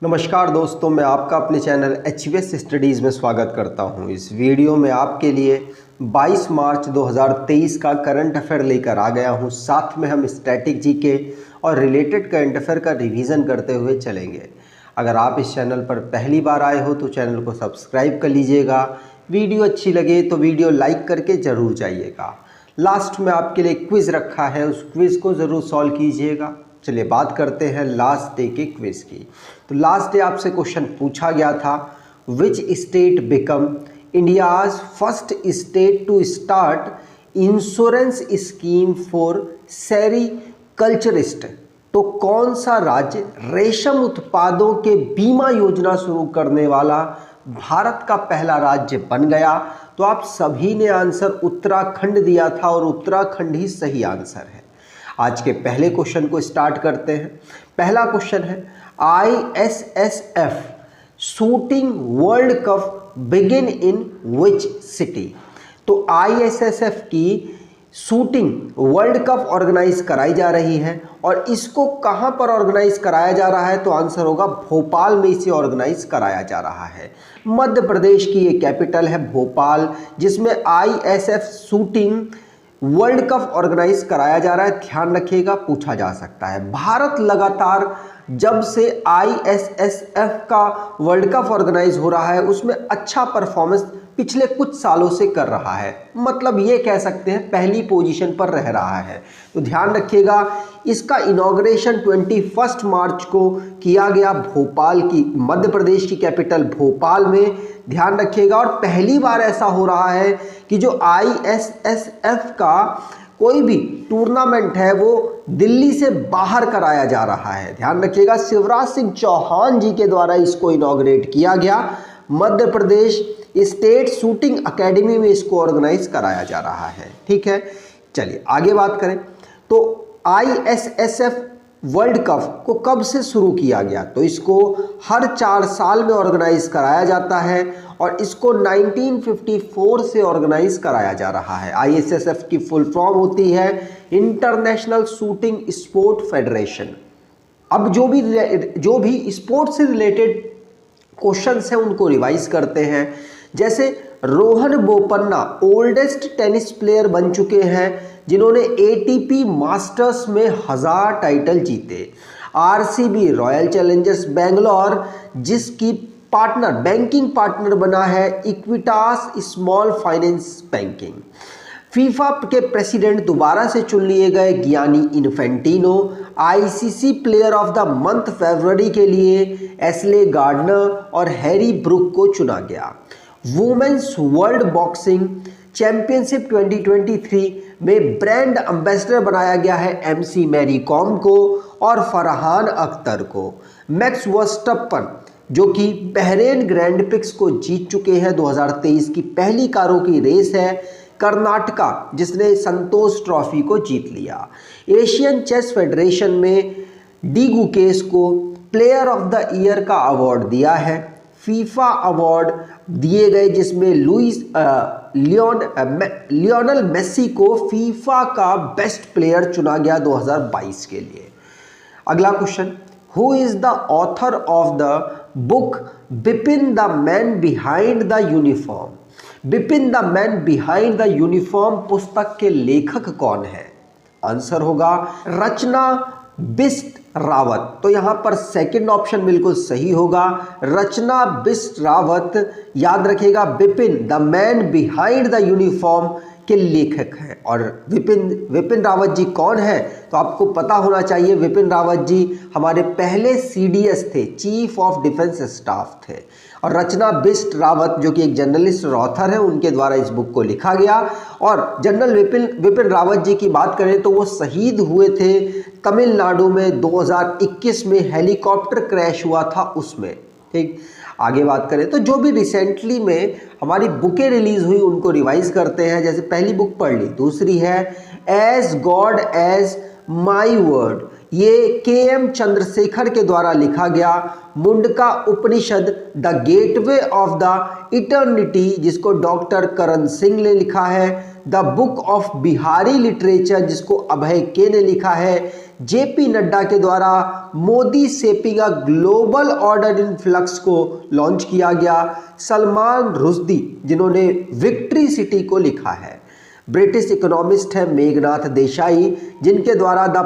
नमस्कार दोस्तों, मैं आपका अपने चैनल HVS स्टडीज़ में स्वागत करता हूं। इस वीडियो में आपके लिए 22 मार्च 2023 का करंट अफेयर लेकर आ गया हूं। साथ में हम स्टैटिक जीके और रिलेटेड करंट अफेयर का रिवीजन करते हुए चलेंगे। अगर आप इस चैनल पर पहली बार आए हो तो चैनल को सब्सक्राइब कर लीजिएगा। वीडियो अच्छी लगे तो वीडियो लाइक करके ज़रूर जाइएगा। लास्ट में आपके लिए क्विज़ रखा है, उस क्विज़ को ज़रूर सॉल्व कीजिएगा। चलिए बात करते हैं लास्ट डे के क्विज की। तो लास्ट डे आपसे क्वेश्चन पूछा गया था, which state become India's first state to start insurance scheme for sericulturist. तो कौन सा राज्य रेशम उत्पादों के बीमा योजना शुरू करने वाला भारत का पहला राज्य बन गया? तो आप सभी ने आंसर उत्तराखंड दिया था और उत्तराखंड ही सही आंसर है। आज के पहले क्वेश्चन को स्टार्ट करते हैं। पहला क्वेश्चन है, ISSF shooting world cup begin in which city? तो ISSF की शूटिंग वर्ल्ड कप ऑर्गेनाइज कराई जा रही है और इसको कहां पर ऑर्गेनाइज कराया जा रहा है? तो आंसर होगा भोपाल में इसे ऑर्गेनाइज कराया जा रहा है। मध्य प्रदेश की ये कैपिटल है भोपाल, जिसमें ISSF shooting world cup organise कराया जा रहा है। ध्यान रखिएगा, पूछा जा सकता है। भारत लगातार जब से ISSF का वर्ल्ड कप ऑर्गेनाइज हो रहा है उसमें अच्छा परफॉर्मेंस पिछले कुछ सालों से कर रहा है, मतलब ये कह सकते हैं पहली पोजीशन पर रह रहा है। तो ध्यान रखिएगा, इसका इनॉग्रेशन 21 मार्च को किया गया भोपाल की, मध्य प्रदेश की कैपिटल भोपाल में। ध्यान रखिएगा, और पहली बार ऐसा हो रहा है कि जो ISSF का कोई भी टूर्नामेंट है वो दिल्ली से बाहर कराया जा रहा है। ध्यान रखिएगा, शिवराज सिंह चौहान जी के द्वारा इसको इनॉग्रेट किया गया। Madhya Pradesh state shooting academy में इसको ऑर्गेनाइज कराया जा रहा है। ठीक है, चलिए आगे बात करें। तो ISSF वर्ल्ड कप को कब से शुरू किया गया? तो इसको हर 4 साल में ऑर्गेनाइज कराया जाता है और इसको 1954 से ऑर्गेनाइज कराया जा रहा है। ISSF की फुल फॉर्म होती है इंटरनेशनल शूटिंग स्पोर्ट फेडरेशन। अब जो भी स्पोर्ट से रिलेटेड क्वेश्चंस हैं उनको रिवाइज करते हैं। जैसे Rohan Bopanna oldest tennis player बन चुके हैं जिन्होंने ATP मास्टर्स में 1000 टाइटल जीते। RCB रॉयल चैलेंजर्स बेंगलोर जिसकी बैंकिंग पार्टनर बना है Equitas small finance banking. FIFA के प्रेसिडेंट दोबारा से चुन लिए गए Gianni Infantino. ICC player of the month फरवरी के लिए एस्ले गार्डनर और हैरी ब्रुक को चुना गया। वुमेन्स वर्ल्ड बॉक्सिंग चैंपियनशिप 2023 में ब्रांड एम्बेसडर बनाया गया है MC मैरी कॉम को और फरहान अख्तर को। मैक्स वर्स्टप्पन जो कि बहरेन ग्रैंड प्रिक्स को जीत चुके हैं, 2023 की पहली कारों की रेस है। कर्नाटका जिसने संतोष ट्रॉफी को जीत लिया। एशियन चेस फेडरेशन में डी गुकेश को प्लेयर ऑफ द ईयर का अवार्ड दिया है। फीफा अवार्ड दिए गए जिसमें लियोनल मेसी को फीफा का बेस्ट प्लेयर चुना गया 2022 के लिए। अगला question, who is the author of the book Bipin the man behind the uniform? Bipin the man behind the uniform पुस्तक के लेखक कौन है? आंसर होगा रचना बिष्ट रावत। तो यहां पर सेकंड ऑप्शन बिल्कुल सही होगा, रचना बिष्ट रावत। याद रखिएगा, Bipin the man behind the uniform के लेखक हैं। और विपिन रावत जी कौन है? तो आपको पता होना चाहिए, विपिन रावत जी हमारे पहले CDS थे, चीफ ऑफ डिफेंस स्टाफ थे। और रचना बिष्ट रावत जो कि एक जर्नलिस्ट और ऑथर है, उनके द्वारा इस बुक को लिखा गया। और जनरल विपिन रावत जी की बात करें तो वो शहीद हुए थे तमिलनाडु में 2021 में हेलीकॉप्टर क्रैश हुआ था उसमें। ठीक, आगे बात करें तो जो भी रिसेंटली में हमारी बुकें रिलीज हुई उनको रिवाइज करते हैं। जैसे पहली बुक पढ़ ली, दूसरी है as God as my word, ये के.एम. चंद्रशेखर के द्वारा लिखा गया Mundaka Upanishad the gateway of the eternity, जिसको डॉक्टर करण सिंह ने लिखा है, the book of Bihari literature, जिसको अभय के ने लिखा है, जेपी नड्डा के द्वारा Modi shaping a global order in flux को लॉन्च किया गया, सलमान रुश्दी जिन्होंने विक्ट्री सिटी को लिखा है, ब्रिटिश इकोनॉमिस्ट है मेघनाथ देसाई जिनके द्वारा the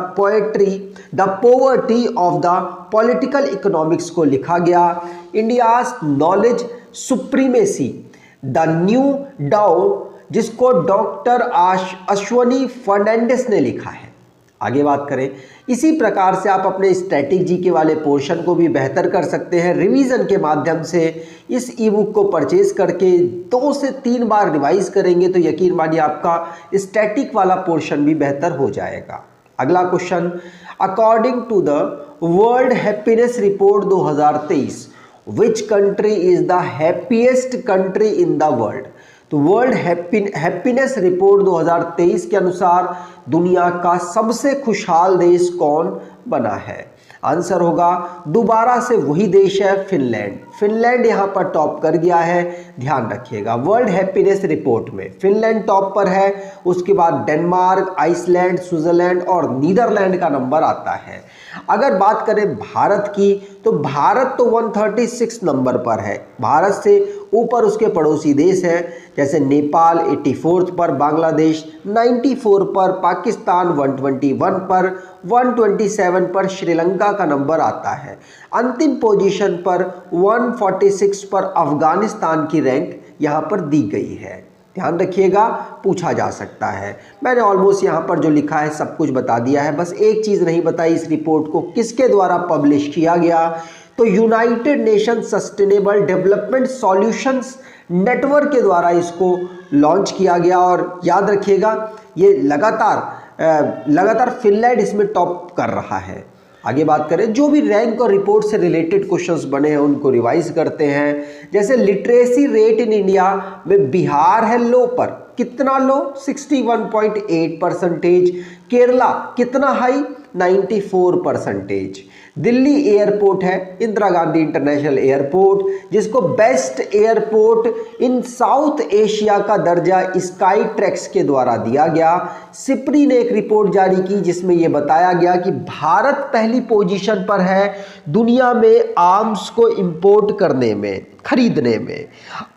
poverty of the political economics को लिखा गया, India's knowledge supremacy the new डाउ, जिसको डॉक्टर अश्वनी फर्नांडिस ने लिखा है। आगे बात करें, इसी प्रकार से आप अपने स्टैटिक जीके वाले पोर्शन को भी बेहतर कर सकते हैं रिवीजन के माध्यम से। इस ई बुक को परचेज करके 2 से 3 बार रिवाइज करेंगे तो यकीन मानिए आपका स्टैटिक वाला पोर्शन भी बेहतर हो जाएगा। अगला question, according to the world happiness report 2023 which country is the happiest country in the world. तो वर्ल्ड हैप्पीनेस रिपोर्ट 2023 के अनुसार दुनिया का सबसे खुशहाल देश कौन बना है? आंसर होगा दोबारा से वही देश है फिनलैंड। फिनलैंड यहाँ पर टॉप कर गया है, ध्यान रखिएगा। वर्ल्ड हैप्पीनेस रिपोर्ट में फिनलैंड टॉप पर है, उसके बाद डेनमार्क, आइसलैंड, स्विट्जरलैंड और नीदरलैंड का नंबर आता है। अगर बात करें भारत की तो भारत तो 136 नंबर पर है। भारत से ऊपर उसके पड़ोसी देश हैं जैसे नेपाल 84 पर, बांग्लादेश 94 पर, पाकिस्तान 121 पर, 127 पर श्रीलंका का नंबर आता है। अंतिम पोजीशन पर 146 पर अफगानिस्तान की रैंक यहाँ पर दी गई है। ध्यान रखिएगा, पूछा जा सकता है। मैंने ऑलमोस्ट यहाँ पर जो लिखा है सब कुछ बता दिया है, बस एक चीज़ नहीं बताई, इस रिपोर्ट को किसके द्वारा पब्लिश किया गया। तो United nation sustainable development solutions network के द्वारा इसको लॉन्च किया गया। और याद रखिएगा ये लगातार फिनलैंड इसमें टॉप कर रहा है। आगे बात करें, जो भी रैंक और रिपोर्ट से रिलेटेड क्वेश्चंस बने हैं उनको रिवाइज करते हैं। जैसे लिटरेसी रेट इन इंडिया में बिहार है लो पर, कितना लो? 61.8%। केरला कितना हाई? 94%। दिल्ली एयरपोर्ट है इंदिरा गांधी इंटरनेशनल एयरपोर्ट, जिसको बेस्ट एयरपोर्ट इन साउथ एशिया का दर्जा स्काई ट्रैक्स के द्वारा दिया गया। सिप्री ने एक रिपोर्ट जारी की जिसमें यह बताया गया कि भारत पहली पोजीशन पर है दुनिया में आर्म्स को इंपोर्ट करने में, खरीदने में।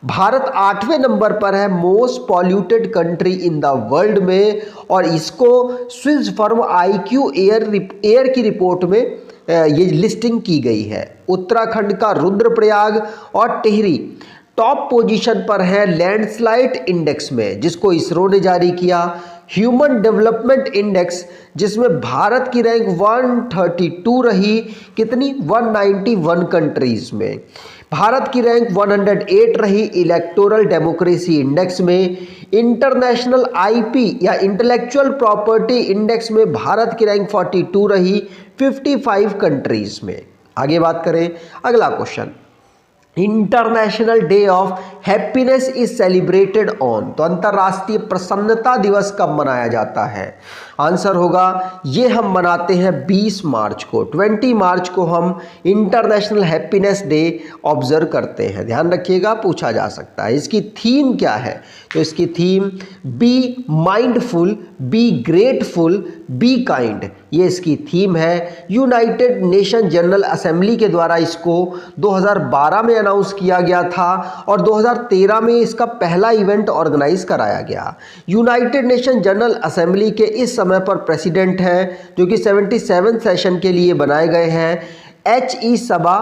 भारत 8वें नंबर पर है most polluted country in the world में, और इसको स्विस फर्म IQ एयर की रिपोर्ट में ये लिस्टिंग की गई है। उत्तराखंड का रुद्रप्रयाग और टिहरी टॉप पोजीशन पर है लैंडस्लाइड इंडेक्स में, जिसको इसरो ने जारी किया। ह्यूमन डेवलपमेंट इंडेक्स जिसमें भारत की रैंक 132 रही, कितनी? 191 कंट्रीज में। भारत की रैंक 108 रही इलेक्टोरल डेमोक्रेसी इंडेक्स में। इंटरनेशनल IP या इंटेलेक्चुअल प्रॉपर्टी इंडेक्स में भारत की रैंक 42 रही 55 कंट्रीज में। आगे बात करें, अगला question, international day of happiness is celebrated on. तो अंतर्राष्ट्रीय प्रसन्नता दिवस कब मनाया जाता है? आंसर होगा ये हम मनाते हैं 20 मार्च को। 20 मार्च को हम इंटरनेशनल हैप्पीनेस डे ऑब्जर्व करते हैं। ध्यान रखिएगा, पूछा जा सकता है। इसकी थीम क्या है? तो इसकी theme be mindful, be grateful, be kind, ये इसकी थीम है। यूनाइटेड नेशन जनरल असेंबली के द्वारा इसको 2012 में अनाउंस किया गया था और 2013 में इसका पहला इवेंट ऑर्गेनाइज कराया गया। यूनाइटेड नेशन जनरल असेंबली के इस समय पर प्रेसिडेंट हैं जो कि 77 सेशन के लिए बनाए गए हैं HE सबा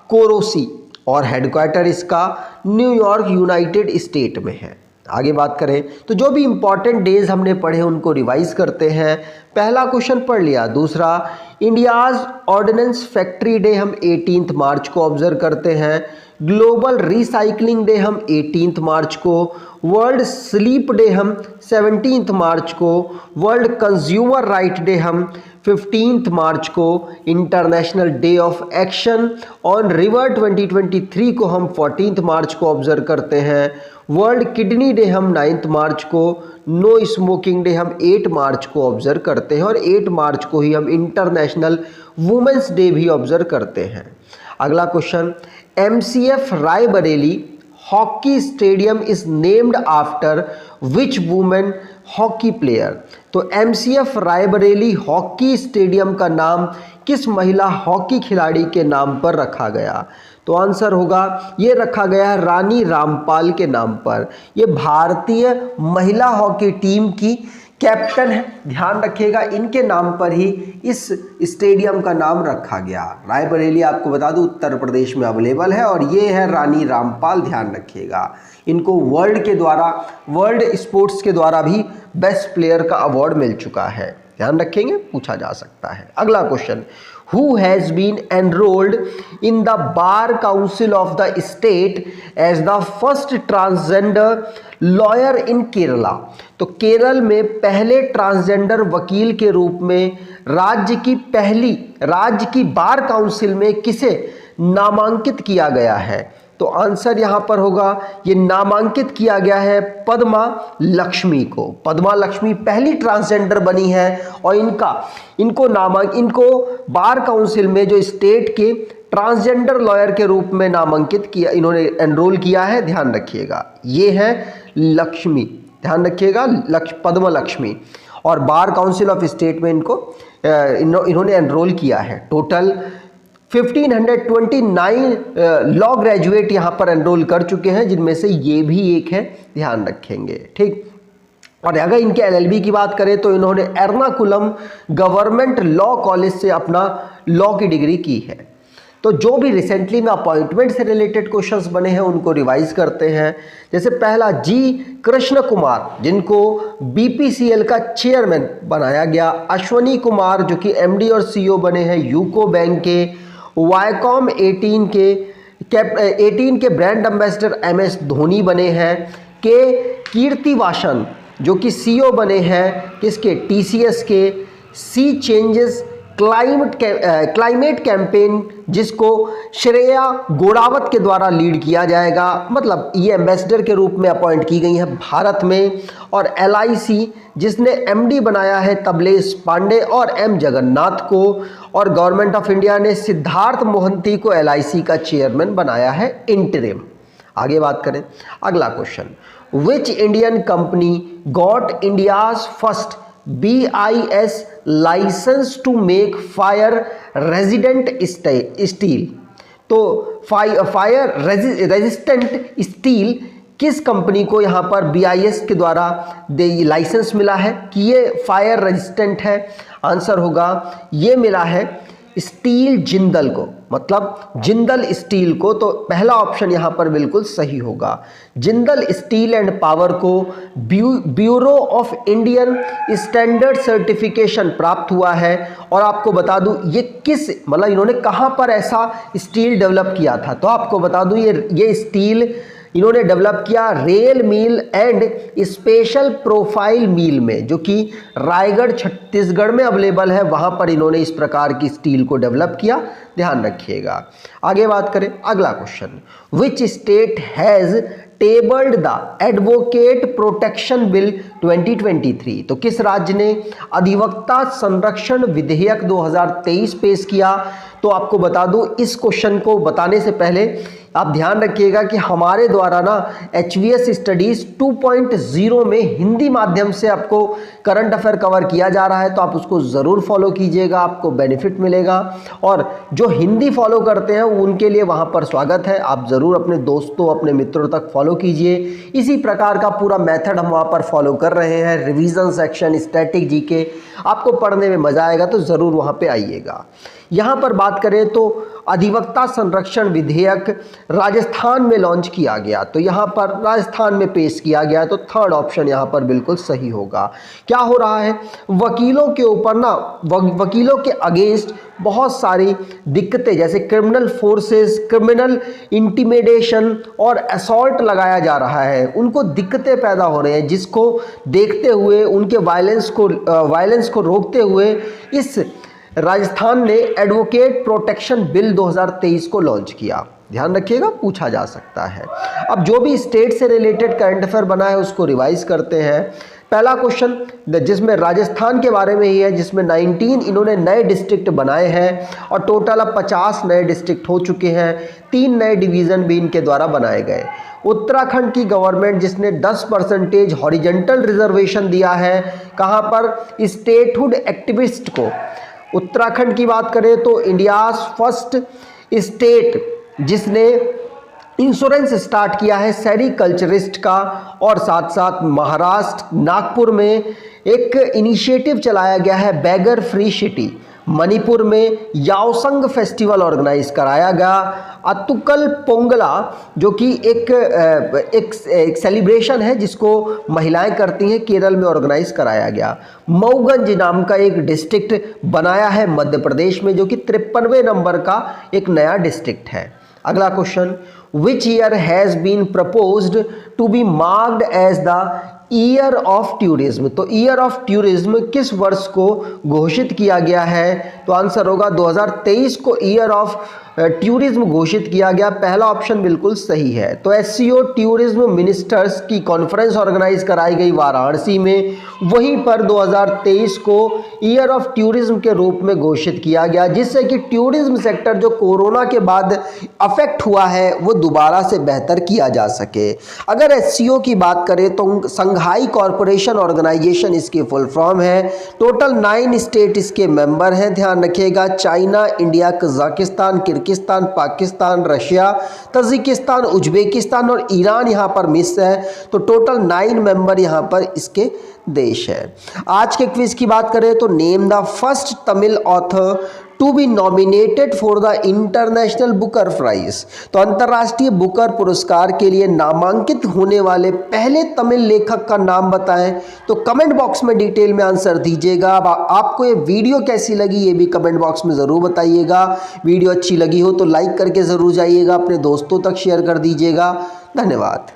कोरोसी, और हेडक्वार्टर इसका न्यूयॉर्क यूनाइटेड स्टेट में है। आगे बात करें तो जो भी इंपॉर्टेंट डेज हमने पढ़े उनको रिवाइज करते हैं। पहला क्वेश्चन पढ़ लिया। दूसरा, इंडियाज ऑर्डिनेंस फैक्ट्री डे हम 18 मार्च को ऑब्जर्व करते हैं। ग्लोबल रिसाइकलिंग डे हम 18 मार्च को। वर्ल्ड स्लीप डे हम 17 मार्च को। वर्ल्ड कंज्यूमर राइट डे हम 15 मार्च को। International day of action on river 2023 को हम 14 मार्च को ऑब्जर्व करते हैं। वर्ल्ड किडनी डे हम 9 मार्च को, नो स्मोकिंग डे हम 8 मार्च को ऑब्जर्व करते हैं और 8 मार्च को ही हम इंटरनेशनल वुमेंस डे भी ऑब्जर्व करते हैं। अगला question, MCF Raebareli hockey stadium is named after which women hockey player. तो MCF रायबरेली हॉकी स्टेडियम का नाम किस महिला हॉकी खिलाड़ी के नाम पर रखा गया? तो आंसर होगा, ये रखा गया है रानी रामपाल के नाम पर। ये भारतीय महिला हॉकी टीम की कैप्टन है, ध्यान रखिएगा, इनके नाम पर ही इस स्टेडियम का नाम रखा गया। रायबरेली आपको बता दूं उत्तर प्रदेश में अवेलेबल है और ये है रानी रामपाल, ध्यान रखिएगा। इनको वर्ल्ड स्पोर्ट्स के द्वारा भी बेस्ट प्लेयर का अवार्ड मिल चुका है, ध्यान रखेंगे, पूछा जा सकता है। अगला question, who has been enrolled in the bar council of the state as the first transgender lawyer in Kerala। तो केरल में पहले ट्रांसजेंडर वकील के रूप में राज्य की बार काउंसिल में किसे नामांकित किया गया है? तो आंसर यहां पर होगा, ये नामांकित किया गया है पद्मा लक्ष्मी को। पद्मा लक्ष्मी पहली ट्रांसजेंडर बनी है और इनको बार काउंसिल में जो स्टेट के ट्रांसजेंडर लॉयर के रूप में नामांकित किया, इन्होंने एनरोल किया है, ध्यान रखिएगा। ये है लक्ष्मी, ध्यान रखिएगा, पद्मा लक्ष्मी, और बार काउंसिल ऑफ स्टेट में इन्होंने एनरोल किया है। टोटल 1529 लॉ ग्रेजुएट यहाँ पर एनरोल कर चुके हैं, जिनमें से ये भी एक है, ध्यान रखेंगे, ठीक। और अगर इनके LLB की बात करें तो इन्होंने एर्नाकुलम गवर्नमेंट लॉ कॉलेज से अपना लॉ की डिग्री की है। तो जो भी रिसेंटली में अपॉइंटमेंट से रिलेटेड क्वेश्चंस बने हैं उनको रिवाइज करते हैं। जैसे पहला, जी कृष्ण कुमार, जिनको BPCL का चेयरमैन बनाया गया। अश्वनी कुमार, जो कि MD और CEO बने हैं यूको बैंक के। वाईकॉम 18 के ब्रांड एम्बेसडर MS धोनी बने हैं। कीर्तिवासन, जो कि CEO बने हैं किसके, TCS के। सी चेंजेस क्लाइमेट कैंपेन, जिसको श्रेया गोड़ावत के द्वारा लीड किया जाएगा, मतलब ये एम्बेसडर के रूप में अपॉइंट की गई है भारत में। और LIC, जिसने MD बनाया है तबलेश पांडे और M जगन्नाथ को। और गवर्नमेंट ऑफ इंडिया ने सिद्धार्थ मोहंती को LIC का चेयरमैन बनाया है इंटरिम। आगे बात करें, अगला question, which Indian company got India's first BIS licence to make fire resident steel. तो फायर रेजिस्टेंट स्टील किस कंपनी को यहाँ पर BIS के द्वारा लाइसेंस मिला है कि ये फायर रेजिस्टेंट है? आंसर होगा, ये मिला है स्टील जिंदल को, मतलब जिंदल स्टील को। तो पहला ऑप्शन यहाँ पर बिल्कुल सही होगा। जिंदल स्टील एंड पावर को bureau of Indian standard certification प्राप्त हुआ है। और आपको बता दूं ये मतलब इन्होंने कहाँ पर ऐसा स्टील डेवलप किया था? तो आपको बता दूं ये स्टील इन्होंने डेवलप किया rail mill and special profile mill में, जो कि रायगढ़ छत्तीसगढ़ में अवेलेबल है। वहां पर इन्होंने इस प्रकार की स्टील को डेवलप किया, ध्यान रखिएगा। आगे बात करें, अगला question, which state has tabled the advocate protection bill 2023। तो किस राज्य ने अधिवक्ता संरक्षण विधेयक 2023 पेश किया? तो आपको बता दूं, इस क्वेश्चन को बताने से पहले आप ध्यान रखिएगा कि हमारे द्वारा ना HVS स्टडीज 2.0 में हिंदी माध्यम से आपको करंट अफेयर कवर किया जा रहा है, तो आप उसको ज़रूर फॉलो कीजिएगा, आपको बेनिफिट मिलेगा। और जो हिंदी फॉलो करते हैं उनके लिए वहाँ पर स्वागत है, आप ज़रूर अपने दोस्तों अपने मित्रों तक फॉलो कीजिए। इसी प्रकार का पूरा मेथड हम वहाँ पर फॉलो कर रहे हैं। रिवीजन सेक्शन, स्टैटिक GK आपको पढ़ने में मज़ा आएगा, तो ज़रूर वहाँ पर आइएगा। यहाँ पर बात करें तो अधिवक्ता संरक्षण विधेयक राजस्थान में लॉन्च किया गया, तो यहाँ पर राजस्थान में पेश किया गया, तो थर्ड ऑप्शन यहाँ पर बिल्कुल सही होगा। क्या हो रहा है, वकीलों के ऊपर ना वकीलों के अगेंस्ट बहुत सारी दिक्कतें, जैसे क्रिमिनल फोर्सेस, क्रिमिनल इंटिमिडेशन और असॉल्ट लगाया जा रहा है, उनको दिक्कतें पैदा हो रही हैं, जिसको देखते हुए उनके वायलेंस को रोकते हुए इस राजस्थान ने एडवोकेट प्रोटेक्शन बिल 2023 को लॉन्च किया। ध्यान रखिएगा, पूछा जा सकता है। अब जो भी स्टेट से रिलेटेड करंट अफेयर बना है उसको रिवाइज करते हैं। पहला क्वेश्चन जिसमें राजस्थान के बारे में ही है, जिसमें 19 इन्होंने नए डिस्ट्रिक्ट बनाए हैं और टोटल अब 50 नए डिस्ट्रिक्ट हो चुके हैं। 3 नए डिवीज़न भी इनके द्वारा बनाए गए। उत्तराखंड की गवर्नमेंट जिसने 10% हॉरिजेंटल रिजर्वेशन दिया है, कहाँ पर? स्टेटहुड एक्टिविस्ट को। उत्तराखंड की बात करें तो इंडियाज फर्स्ट स्टेट जिसने इंश्योरेंस स्टार्ट किया है सेरिकल्चरिस्ट का, और साथ साथ महाराष्ट्र नागपुर में एक इनिशिएटिव चलाया गया है बैगर फ्री सिटी। मणिपुर में याओसंग फेस्टिवल ऑर्गेनाइज कराया गया। अतुकल पोंगला जो कि एक सेलिब्रेशन है जिसको महिलाएं करती हैं, केरल में ऑर्गेनाइज कराया गया। मऊगंज नाम का एक डिस्ट्रिक्ट बनाया है मध्य प्रदेश में, जो कि 53वें नंबर का एक नया डिस्ट्रिक्ट है। अगला question, which year has been proposed to be marked as the year of tourism. तो ईयर ऑफ टूरिज्म किस वर्ष को घोषित किया गया है? तो आंसर होगा 2023 को ईयर ऑफ टूरिज्म घोषित किया गया। पहला ऑप्शन बिल्कुल सही है। तो एससीओ टूरिज्म मिनिस्टर्स की कॉन्फ्रेंस ऑर्गेनाइज कराई गई वाराणसी में, वहीं पर 2023 को ईयर ऑफ टूरिज्म के रूप में घोषित किया गया, जिससे कि टूरिज्म सेक्टर जो कोरोना के बाद अफेक्ट हुआ है वो दोबारा से बेहतर किया जा सके। अगर एससीओ की बात करें तो संघाई कॉरपोरेशन ऑर्गेनाइजेशन इसकी फुल फॉर्म है। टोटल 9 स्टेट इसके मेंबर हैं, ध्यान रखिएगा। China, India, Kazakhstan, Kyrgyzstan, Pakistan, Russia, Tajikistan, Uzbekistan और ईरान यहाँ पर मिस है। तो टोटल 9 मेंबर यहाँ पर इसके देश है। आज के क्विज की बात करें तो name the first Tamil author to be nominated for the International Booker Prize. तो अंतर्राष्ट्रीय बुकर पुरस्कार के लिए नामांकित होने वाले पहले तमिल लेखक का नाम बताएं। तो कमेंट बॉक्स में डिटेल में आंसर दीजिएगा। आपको ये वीडियो कैसी लगी ये भी कमेंट बॉक्स में ज़रूर बताइएगा। वीडियो अच्छी लगी हो तो लाइक करके ज़रूर जाइएगा, अपने दोस्तों तक शेयर कर दीजिएगा। धन्यवाद।